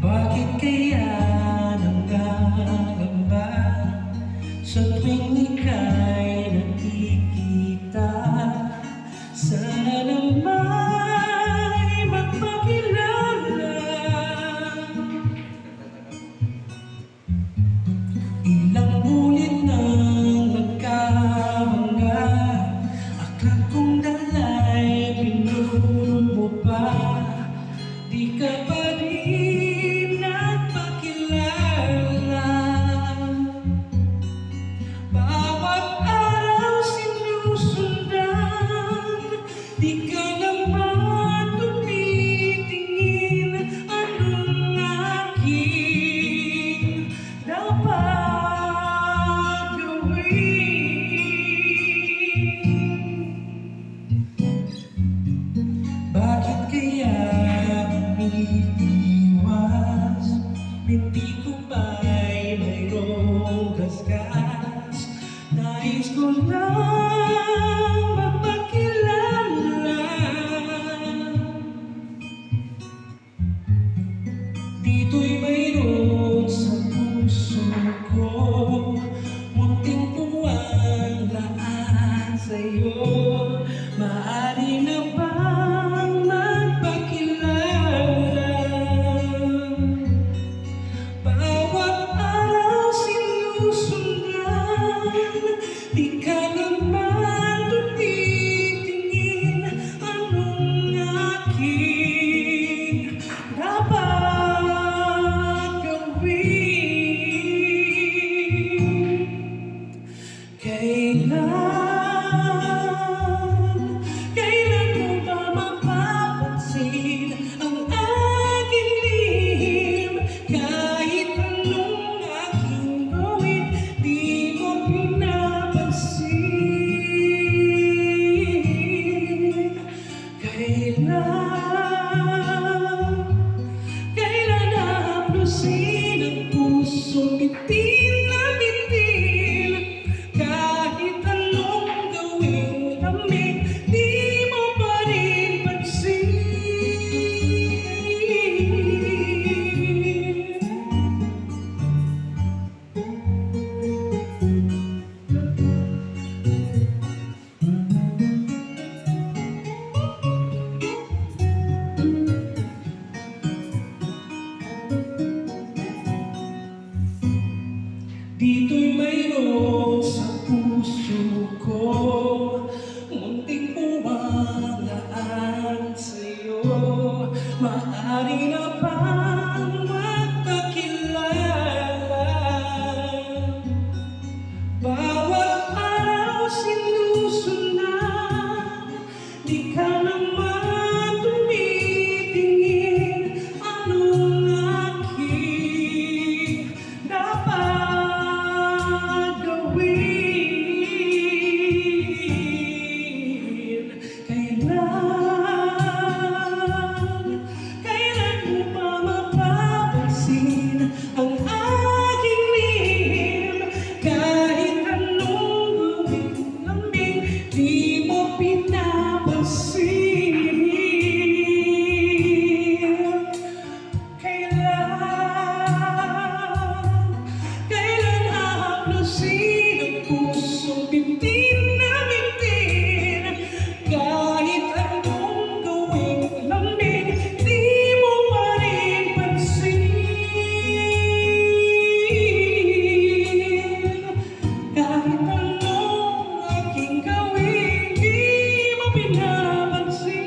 Bakit kaya nanggagamba sa tuwing ika'y nakikita? Sana nama'y magpakilala. Ilang ulit nang nagkamanga, aklat kong dala'y pinunod mo pa. Di ka pa rin nagpakilala. Bawat araw sinusundan, di ka naman tumitingin. Anong aking dapat gawin? Bakit kaya umiiwas? Hindi ko ba'y mayroong gasgas? Nais ko lang magpakilala. Dito'y mayroon sa puso ko, munting puwang laan sa'yo. Maaari na bang magpakilala? Bawat araw sinusundan, di ka naman tumitingin. Anong aking dapat gawin? Kailan mo ba mapapansin ang aking lihim? Kahit anong aking gawin, di mo pinapansin. Kailan hahaplusin ang pusong bitin na bitin? Kahit anong gawing lamig, di mo pa rin pansin. Dito'y mayroon sa puso ko, munting pumalaan sa'yo. Maaari na bang magpakilala? Bawat araw sinusundan, di ka naman tumitingin. Anong aking dapat gawin? Kailan mo ba mapapansin ang aking lihim? Kahit anong gawing lamig, di mo pinapansin. Kailan hahaplusin ang pusong bitin na bitin? Kahit anong gawing lamig, di mo pa rin pansin. Kahit anong aking gawin, di mo pinapansin.